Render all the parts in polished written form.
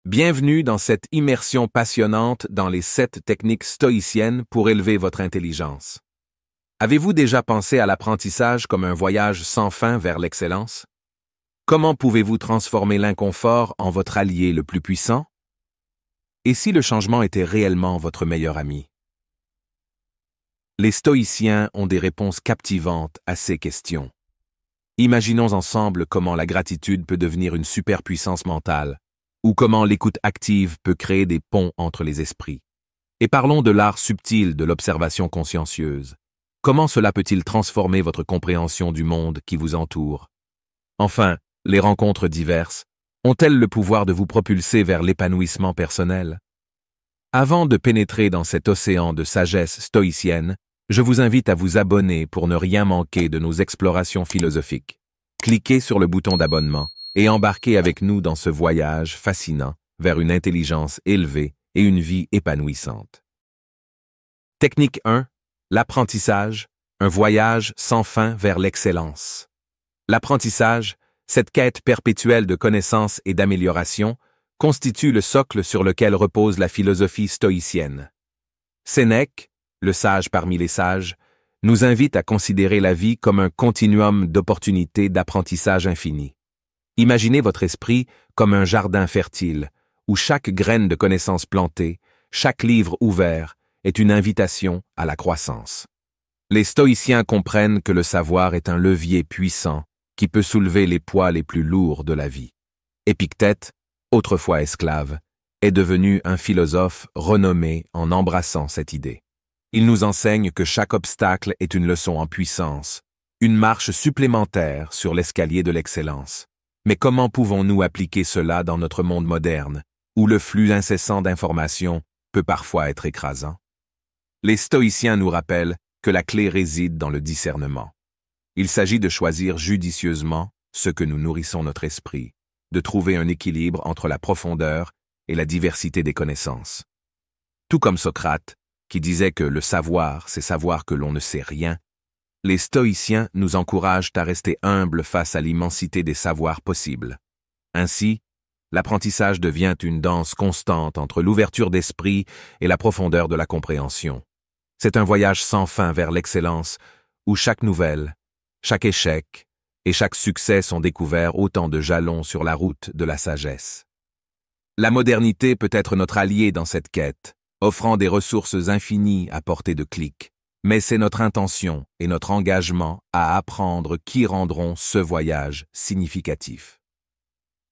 Bienvenue dans cette immersion passionnante dans les 7 techniques stoïciennes pour élever votre intelligence. Avez-vous déjà pensé à l'apprentissage comme un voyage sans fin vers l'excellence? Comment pouvez-vous transformer l'inconfort en votre allié le plus puissant? Et si le changement était réellement votre meilleur ami? Les stoïciens ont des réponses captivantes à ces questions. Imaginons ensemble comment la gratitude peut devenir une superpuissance mentale, ou comment l'écoute active peut créer des ponts entre les esprits. Et parlons de l'art subtil de l'observation consciencieuse. Comment cela peut-il transformer votre compréhension du monde qui vous entoure? Enfin, les rencontres diverses ont-elles le pouvoir de vous propulser vers l'épanouissement personnel? Avant de pénétrer dans cet océan de sagesse stoïcienne, je vous invite à vous abonner pour ne rien manquer de nos explorations philosophiques. Cliquez sur le bouton d'abonnement et embarquez avec nous dans ce voyage fascinant vers une intelligence élevée et une vie épanouissante. Technique 1. L'apprentissage, un voyage sans fin vers l'excellence. L'apprentissage, cette quête perpétuelle de connaissance et d'amélioration, constitue le socle sur lequel repose la philosophie stoïcienne. Sénèque, le sage parmi les sages, nous invite à considérer la vie comme un continuum d'opportunités d'apprentissage infini. Imaginez votre esprit comme un jardin fertile, où chaque graine de connaissance plantée, chaque livre ouvert, est une invitation à la croissance. Les stoïciens comprennent que le savoir est un levier puissant qui peut soulever les poids les plus lourds de la vie. Épictète, autrefois esclave, est devenu un philosophe renommé en embrassant cette idée. Il nous enseigne que chaque obstacle est une leçon en puissance, une marche supplémentaire sur l'escalier de l'excellence. Mais comment pouvons-nous appliquer cela dans notre monde moderne, où le flux incessant d'informations peut parfois être écrasant? Les stoïciens nous rappellent que la clé réside dans le discernement. Il s'agit de choisir judicieusement ce que nous nourrissons notre esprit, de trouver un équilibre entre la profondeur et la diversité des connaissances. Tout comme Socrate, qui disait que le savoir, c'est savoir que l'on ne sait rien, les stoïciens nous encouragent à rester humbles face à l'immensité des savoirs possibles. Ainsi, l'apprentissage devient une danse constante entre l'ouverture d'esprit et la profondeur de la compréhension. C'est un voyage sans fin vers l'excellence, où chaque nouvelle, chaque échec et chaque succès sont découverts autant de jalons sur la route de la sagesse. La modernité peut être notre allié dans cette quête, offrant des ressources infinies à portée de clic. Mais c'est notre intention et notre engagement à apprendre qui rendront ce voyage significatif.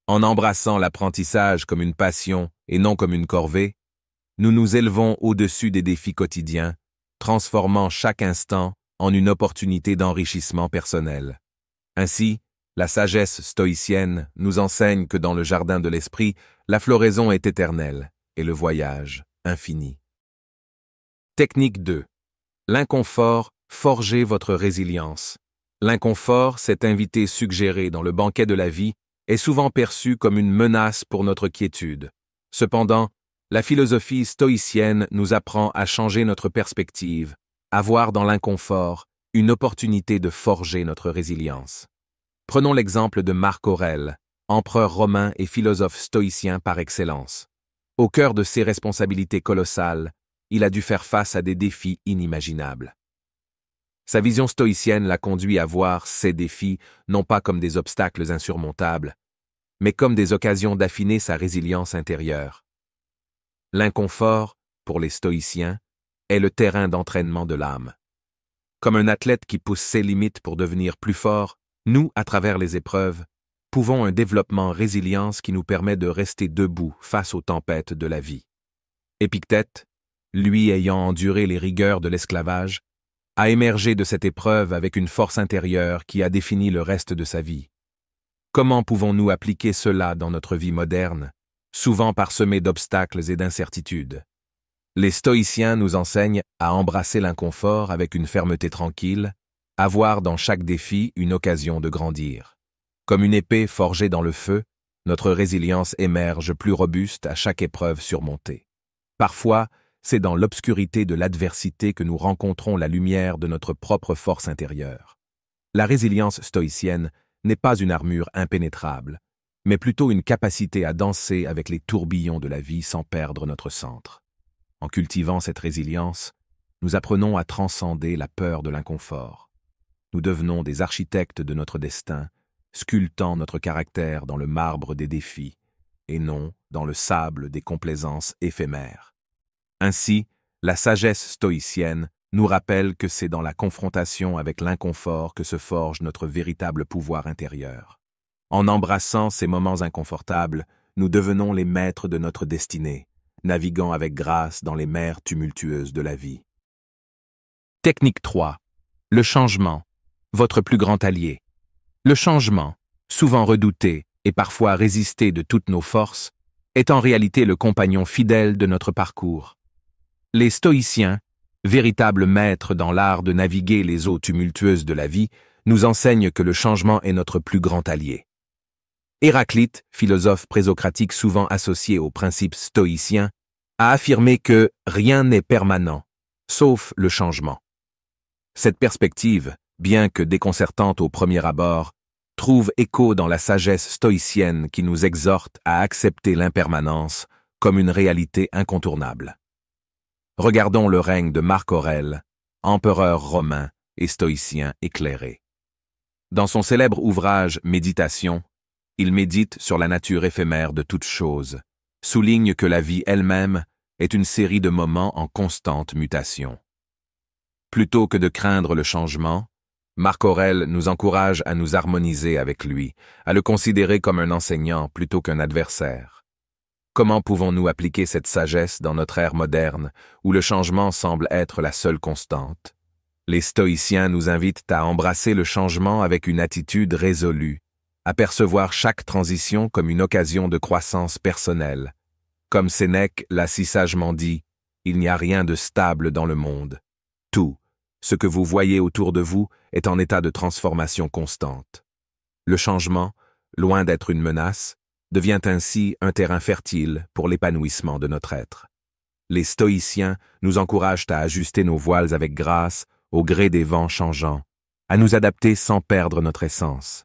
En embrassant l'apprentissage comme une passion et non comme une corvée, nous nous élevons au-dessus des défis quotidiens, transformant chaque instant en une opportunité d'enrichissement personnel. Ainsi, la sagesse stoïcienne nous enseigne que dans le jardin de l'esprit, la floraison est éternelle et le voyage infini. Technique 2. L'inconfort, forgez votre résilience. L'inconfort, cette invité suggérée dans le banquet de la vie, est souvent perçu comme une menace pour notre quiétude. Cependant, la philosophie stoïcienne nous apprend à changer notre perspective, à voir dans l'inconfort une opportunité de forger notre résilience. Prenons l'exemple de Marc Aurèle, empereur romain et philosophe stoïcien par excellence. Au cœur de ses responsabilités colossales, il a dû faire face à des défis inimaginables. Sa vision stoïcienne l'a conduit à voir ces défis non pas comme des obstacles insurmontables, mais comme des occasions d'affiner sa résilience intérieure. L'inconfort, pour les stoïciens, est le terrain d'entraînement de l'âme. Comme un athlète qui pousse ses limites pour devenir plus fort, nous, à travers les épreuves, pouvons un développement résilience qui nous permet de rester debout face aux tempêtes de la vie. Épictète, lui ayant enduré les rigueurs de l'esclavage, a émergé de cette épreuve avec une force intérieure qui a défini le reste de sa vie. Comment pouvons-nous appliquer cela dans notre vie moderne, souvent parsemée d'obstacles et d'incertitudes? Les stoïciens nous enseignent à embrasser l'inconfort avec une fermeté tranquille, à voir dans chaque défi une occasion de grandir. Comme une épée forgée dans le feu, notre résilience émerge plus robuste à chaque épreuve surmontée. Parfois, c'est dans l'obscurité de l'adversité que nous rencontrons la lumière de notre propre force intérieure. La résilience stoïcienne n'est pas une armure impénétrable, mais plutôt une capacité à danser avec les tourbillons de la vie sans perdre notre centre. En cultivant cette résilience, nous apprenons à transcender la peur de l'inconfort. Nous devenons des architectes de notre destin, sculptant notre caractère dans le marbre des défis, et non dans le sable des complaisances éphémères. Ainsi, la sagesse stoïcienne nous rappelle que c'est dans la confrontation avec l'inconfort que se forge notre véritable pouvoir intérieur. En embrassant ces moments inconfortables, nous devenons les maîtres de notre destinée, naviguant avec grâce dans les mers tumultueuses de la vie. Technique 3. Le changement, votre plus grand allié. Le changement, souvent redouté et parfois résisté de toutes nos forces, est en réalité le compagnon fidèle de notre parcours. Les stoïciens, véritables maîtres dans l'art de naviguer les eaux tumultueuses de la vie, nous enseignent que le changement est notre plus grand allié. Héraclite, philosophe présocratique souvent associé aux principes stoïciens, a affirmé que rien n'est permanent, sauf le changement. Cette perspective, bien que déconcertante au premier abord, trouve écho dans la sagesse stoïcienne qui nous exhorte à accepter l'impermanence comme une réalité incontournable. Regardons le règne de Marc Aurèle, empereur romain et stoïcien éclairé. Dans son célèbre ouvrage Méditation, il médite sur la nature éphémère de toute chose, souligne que la vie elle-même est une série de moments en constante mutation. Plutôt que de craindre le changement, Marc Aurèle nous encourage à nous harmoniser avec lui, à le considérer comme un enseignant plutôt qu'un adversaire. Comment pouvons-nous appliquer cette sagesse dans notre ère moderne, où le changement semble être la seule constante? Les stoïciens nous invitent à embrasser le changement avec une attitude résolue, à percevoir chaque transition comme une occasion de croissance personnelle. Comme Sénèque l'a si sagement dit, il n'y a rien de stable dans le monde. Tout, ce que vous voyez autour de vous, est en état de transformation constante. Le changement, loin d'être une menace, devient ainsi un terrain fertile pour l'épanouissement de notre être. Les stoïciens nous encouragent à ajuster nos voiles avec grâce au gré des vents changeants, à nous adapter sans perdre notre essence.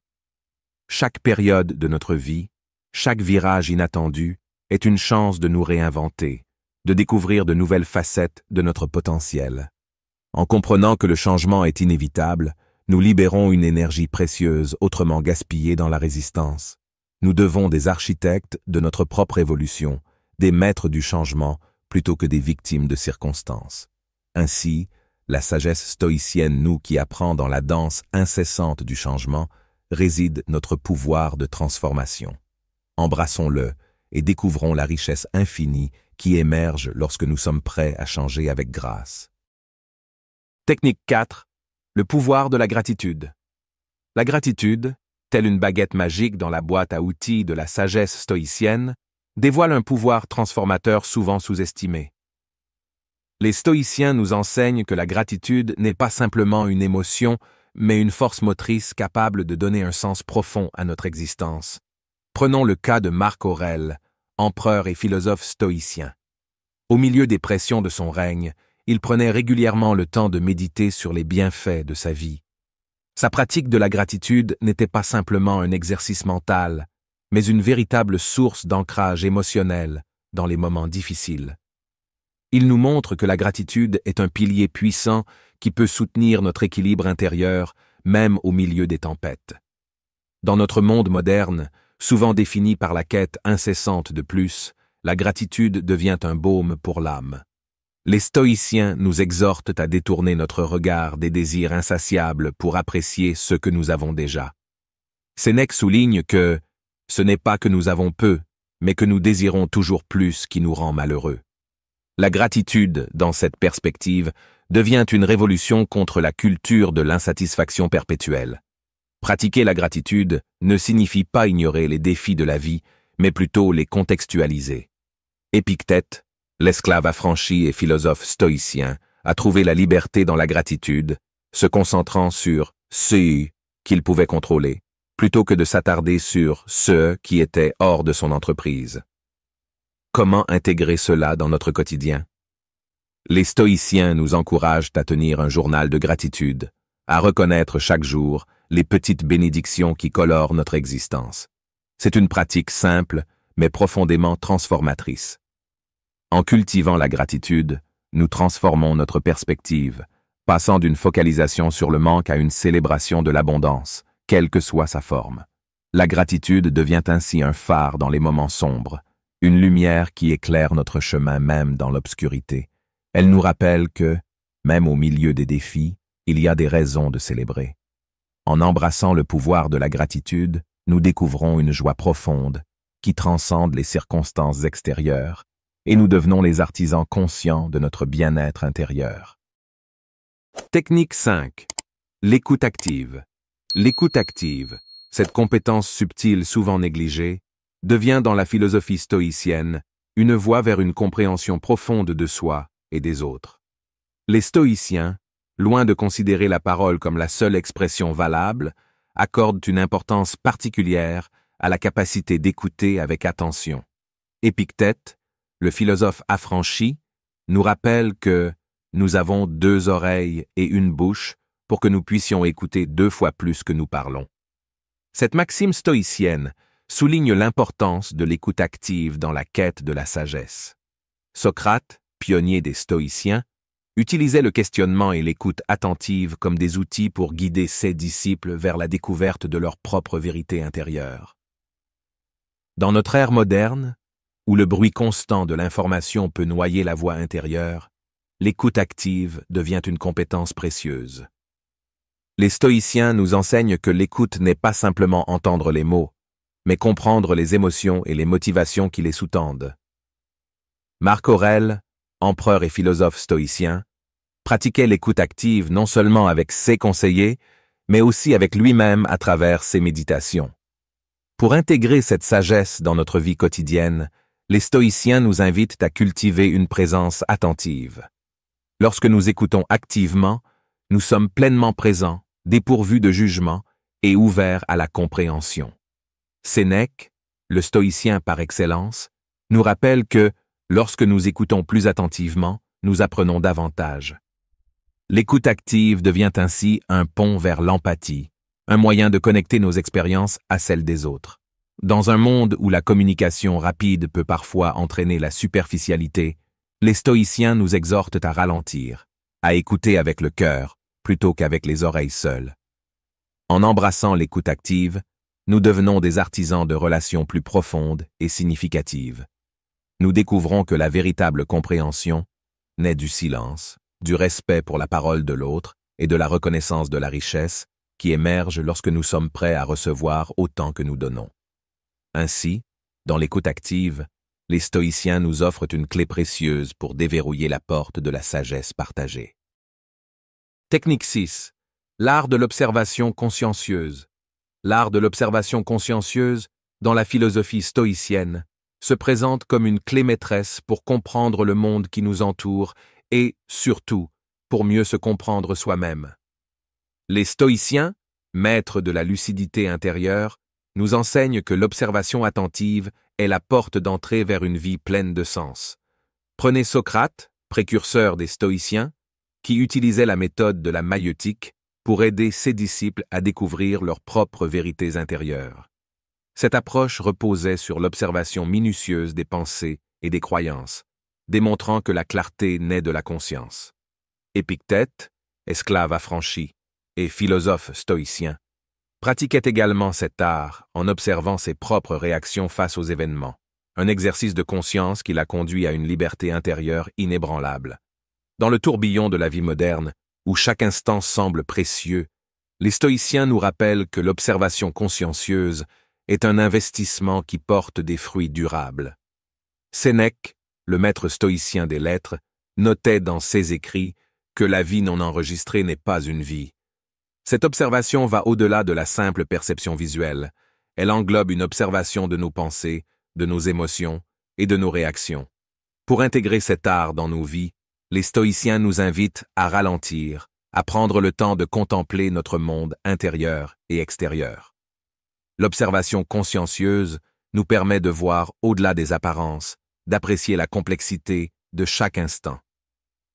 Chaque période de notre vie, chaque virage inattendu est une chance de nous réinventer, de découvrir de nouvelles facettes de notre potentiel. En comprenant que le changement est inévitable, nous libérons une énergie précieuse autrement gaspillée dans la résistance. Nous devons des architectes de notre propre évolution, des maîtres du changement plutôt que des victimes de circonstances. Ainsi, la sagesse stoïcienne nous qui apprend dans la danse incessante du changement réside notre pouvoir de transformation. Embrassons-le et découvrons la richesse infinie qui émerge lorsque nous sommes prêts à changer avec grâce. Technique 4. Le pouvoir de la gratitude. La gratitude, telle une baguette magique dans la boîte à outils de la sagesse stoïcienne, dévoile un pouvoir transformateur souvent sous-estimé. Les stoïciens nous enseignent que la gratitude n'est pas simplement une émotion, mais une force motrice capable de donner un sens profond à notre existence. Prenons le cas de Marc Aurèle, empereur et philosophe stoïcien. Au milieu des pressions de son règne, il prenait régulièrement le temps de méditer sur les bienfaits de sa vie. Sa pratique de la gratitude n'était pas simplement un exercice mental, mais une véritable source d'ancrage émotionnel dans les moments difficiles. Il nous montre que la gratitude est un pilier puissant qui peut soutenir notre équilibre intérieur, même au milieu des tempêtes. Dans notre monde moderne, souvent défini par la quête incessante de plus, la gratitude devient un baume pour l'âme. Les stoïciens nous exhortent à détourner notre regard des désirs insatiables pour apprécier ce que nous avons déjà. Sénèque souligne que ce n'est pas que nous avons peu, mais que nous désirons toujours plus qui nous rend malheureux. La gratitude, dans cette perspective, devient une révolution contre la culture de l'insatisfaction perpétuelle. Pratiquer la gratitude ne signifie pas ignorer les défis de la vie, mais plutôt les contextualiser. Épictète, l'esclave affranchi et philosophe stoïcien, a trouvé la liberté dans la gratitude, se concentrant sur ce qu'il pouvait contrôler, plutôt que de s'attarder sur ce qui était hors de son entreprise. Comment intégrer cela dans notre quotidien? Les stoïciens nous encouragent à tenir un journal de gratitude, à reconnaître chaque jour les petites bénédictions qui colorent notre existence. C'est une pratique simple, mais profondément transformatrice. En cultivant la gratitude, nous transformons notre perspective, passant d'une focalisation sur le manque à une célébration de l'abondance, quelle que soit sa forme. La gratitude devient ainsi un phare dans les moments sombres, une lumière qui éclaire notre chemin même dans l'obscurité. Elle nous rappelle que, même au milieu des défis, il y a des raisons de célébrer. En embrassant le pouvoir de la gratitude, nous découvrons une joie profonde qui transcende les circonstances extérieures et nous devenons les artisans conscients de notre bien-être intérieur. Technique 5. L'écoute active. L'écoute active, cette compétence subtile souvent négligée, devient dans la philosophie stoïcienne une voie vers une compréhension profonde de soi et des autres. Les stoïciens, loin de considérer la parole comme la seule expression valable, accordent une importance particulière à la capacité d'écouter avec attention. Épictète, le philosophe affranchi, nous rappelle que nous avons 2 oreilles et une bouche pour que nous puissions écouter 2 fois plus que nous parlons. Cette maxime stoïcienne souligne l'importance de l'écoute active dans la quête de la sagesse. Socrate, pionnier des stoïciens, utilisait le questionnement et l'écoute attentive comme des outils pour guider ses disciples vers la découverte de leur propre vérité intérieure. Dans notre ère moderne, où le bruit constant de l'information peut noyer la voix intérieure, l'écoute active devient une compétence précieuse. Les stoïciens nous enseignent que l'écoute n'est pas simplement entendre les mots, mais comprendre les émotions et les motivations qui les sous-tendent. Marc Aurèle, empereur et philosophe stoïcien, pratiquait l'écoute active non seulement avec ses conseillers, mais aussi avec lui-même à travers ses méditations. Pour intégrer cette sagesse dans notre vie quotidienne, les stoïciens nous invitent à cultiver une présence attentive. Lorsque nous écoutons activement, nous sommes pleinement présents, dépourvus de jugement et ouverts à la compréhension. Sénèque, le stoïcien par excellence, nous rappelle que, lorsque nous écoutons plus attentivement, nous apprenons davantage. L'écoute active devient ainsi un pont vers l'empathie, un moyen de connecter nos expériences à celles des autres. Dans un monde où la communication rapide peut parfois entraîner la superficialité, les stoïciens nous exhortent à ralentir, à écouter avec le cœur plutôt qu'avec les oreilles seules. En embrassant l'écoute active, nous devenons des artisans de relations plus profondes et significatives. Nous découvrons que la véritable compréhension naît du silence, du respect pour la parole de l'autre et de la reconnaissance de la richesse qui émerge lorsque nous sommes prêts à recevoir autant que nous donnons. Ainsi, dans l'écoute active, les stoïciens nous offrent une clé précieuse pour déverrouiller la porte de la sagesse partagée. Technique 6. L'art de l'observation consciencieuse. L'art de l'observation consciencieuse, dans la philosophie stoïcienne, se présente comme une clé maîtresse pour comprendre le monde qui nous entoure et, surtout, pour mieux se comprendre soi-même. Les stoïciens, maîtres de la lucidité intérieure, nous enseignent que l'observation attentive est la porte d'entrée vers une vie pleine de sens. Prenez Socrate, précurseur des stoïciens, qui utilisait la méthode de la maïeutique pour aider ses disciples à découvrir leurs propres vérités intérieures. Cette approche reposait sur l'observation minutieuse des pensées et des croyances, démontrant que la clarté naît de la conscience. Épictète, esclave affranchi et philosophe stoïcien, pratiquait également cet art en observant ses propres réactions face aux événements, un exercice de conscience qui l'a conduit à une liberté intérieure inébranlable. Dans le tourbillon de la vie moderne, où chaque instant semble précieux, les stoïciens nous rappellent que l'observation consciencieuse est un investissement qui porte des fruits durables. Sénèque, le maître stoïcien des lettres, notait dans ses écrits que la vie non enregistrée n'est pas une vie. Cette observation va au-delà de la simple perception visuelle. Elle englobe une observation de nos pensées, de nos émotions et de nos réactions. Pour intégrer cet art dans nos vies, les stoïciens nous invitent à ralentir, à prendre le temps de contempler notre monde intérieur et extérieur. L'observation consciencieuse nous permet de voir au-delà des apparences, d'apprécier la complexité de chaque instant.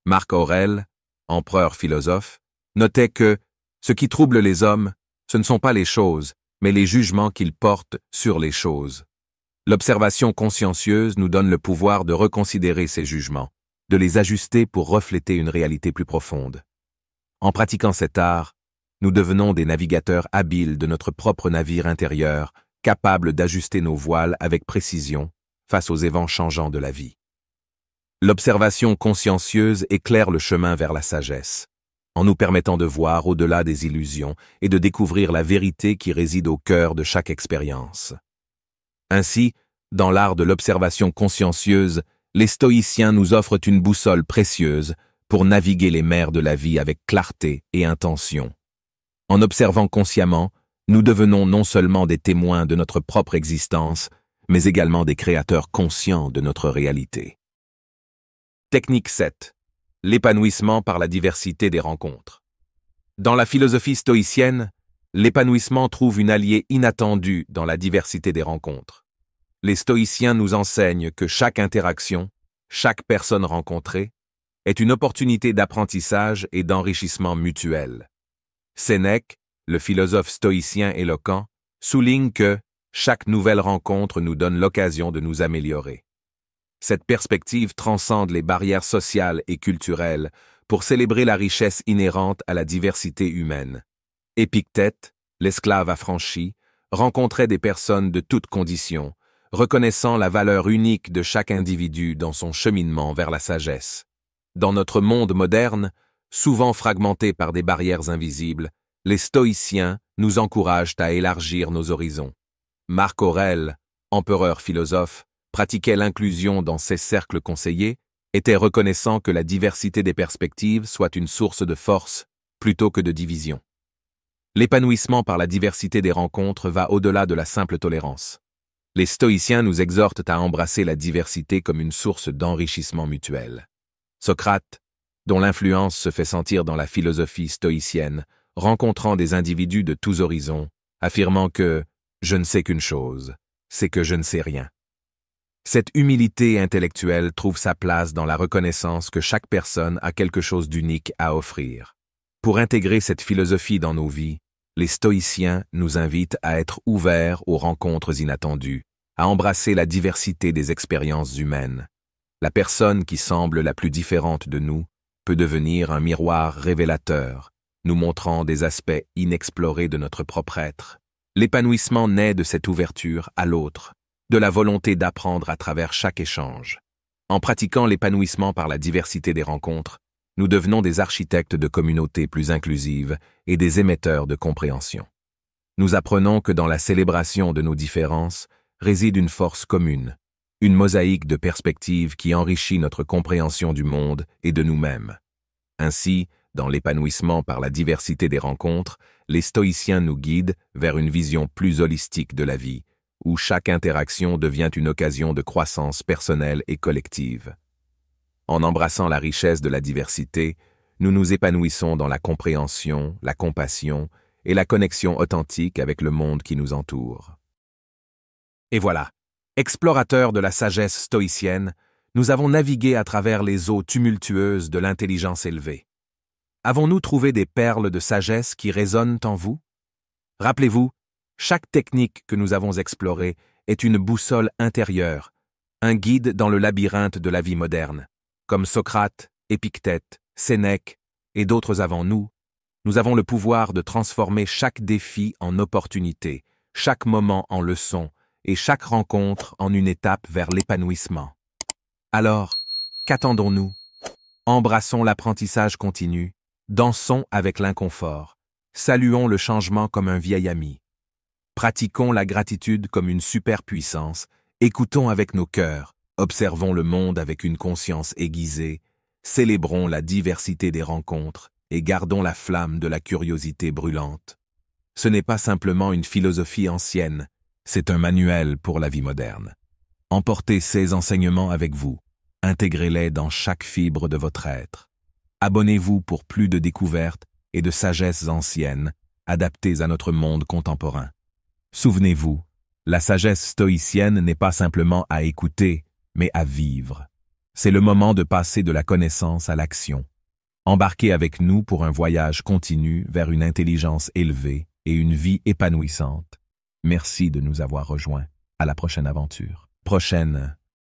Marc Aurèle, empereur philosophe, notait que ce qui trouble les hommes, ce ne sont pas les choses, mais les jugements qu'ils portent sur les choses. L'observation consciencieuse nous donne le pouvoir de reconsidérer ces jugements, de les ajuster pour refléter une réalité plus profonde. En pratiquant cet art, nous devenons des navigateurs habiles de notre propre navire intérieur, capables d'ajuster nos voiles avec précision face aux évents changeants de la vie. L'observation consciencieuse éclaire le chemin vers la sagesse, en nous permettant de voir au-delà des illusions et de découvrir la vérité qui réside au cœur de chaque expérience. Ainsi, dans l'art de l'observation consciencieuse, les stoïciens nous offrent une boussole précieuse pour naviguer les mers de la vie avec clarté et intention. En observant consciemment, nous devenons non seulement des témoins de notre propre existence, mais également des créateurs conscients de notre réalité. Technique 7. L'épanouissement par la diversité des rencontres. Dans la philosophie stoïcienne, l'épanouissement trouve une alliée inattendue dans la diversité des rencontres. Les stoïciens nous enseignent que chaque interaction, chaque personne rencontrée, est une opportunité d'apprentissage et d'enrichissement mutuel. Sénèque, le philosophe stoïcien éloquent, souligne que chaque nouvelle rencontre nous donne l'occasion de nous améliorer. Cette perspective transcende les barrières sociales et culturelles pour célébrer la richesse inhérente à la diversité humaine. Épictète, l'esclave affranchi, rencontrait des personnes de toutes conditions, reconnaissant la valeur unique de chaque individu dans son cheminement vers la sagesse. Dans notre monde moderne, souvent fragmenté par des barrières invisibles, les stoïciens nous encouragent à élargir nos horizons. Marc Aurèle, empereur philosophe, pratiquait l'inclusion dans ses cercles conseillés, était reconnaissant que la diversité des perspectives soit une source de force plutôt que de division. L'épanouissement par la diversité des rencontres va au-delà de la simple tolérance. Les stoïciens nous exhortent à embrasser la diversité comme une source d'enrichissement mutuel. Socrate, dont l'influence se fait sentir dans la philosophie stoïcienne, rencontrant des individus de tous horizons, affirmant que « je ne sais qu'une chose, c'est que je ne sais rien ». Cette humilité intellectuelle trouve sa place dans la reconnaissance que chaque personne a quelque chose d'unique à offrir. Pour intégrer cette philosophie dans nos vies, les stoïciens nous invitent à être ouverts aux rencontres inattendues, à embrasser la diversité des expériences humaines. La personne qui semble la plus différente de nous peut devenir un miroir révélateur, nous montrant des aspects inexplorés de notre propre être. L'épanouissement naît de cette ouverture à l'autre, de la volonté d'apprendre à travers chaque échange. En pratiquant l'épanouissement par la diversité des rencontres, nous devenons des architectes de communautés plus inclusives et des émetteurs de compréhension. Nous apprenons que dans la célébration de nos différences réside une force commune, une mosaïque de perspectives qui enrichit notre compréhension du monde et de nous-mêmes. Ainsi, dans l'épanouissement par la diversité des rencontres, les stoïciens nous guident vers une vision plus holistique de la vie, où chaque interaction devient une occasion de croissance personnelle et collective. En embrassant la richesse de la diversité, nous nous épanouissons dans la compréhension, la compassion et la connexion authentique avec le monde qui nous entoure. Et voilà, explorateurs de la sagesse stoïcienne, nous avons navigué à travers les eaux tumultueuses de l'intelligence élevée. Avons-nous trouvé des perles de sagesse qui résonnent en vous? Rappelez-vous, chaque technique que nous avons explorée est une boussole intérieure, un guide dans le labyrinthe de la vie moderne. Comme Socrate, Épictète, Sénèque et d'autres avant nous, nous avons le pouvoir de transformer chaque défi en opportunité, chaque moment en leçon et chaque rencontre en une étape vers l'épanouissement. Alors, qu'attendons-nous? Embrassons l'apprentissage continu, dansons avec l'inconfort, saluons le changement comme un vieil ami. Pratiquons la gratitude comme une superpuissance, écoutons avec nos cœurs, observons le monde avec une conscience aiguisée, célébrons la diversité des rencontres et gardons la flamme de la curiosité brûlante. Ce n'est pas simplement une philosophie ancienne, c'est un manuel pour la vie moderne. Emportez ces enseignements avec vous, intégrez-les dans chaque fibre de votre être. Abonnez-vous pour plus de découvertes et de sagesses anciennes, adaptées à notre monde contemporain. Souvenez-vous, la sagesse stoïcienne n'est pas simplement à écouter, mais à vivre. C'est le moment de passer de la connaissance à l'action. Embarquez avec nous pour un voyage continu vers une intelligence élevée et une vie épanouissante. Merci de nous avoir rejoints. À la prochaine aventure. Prochaine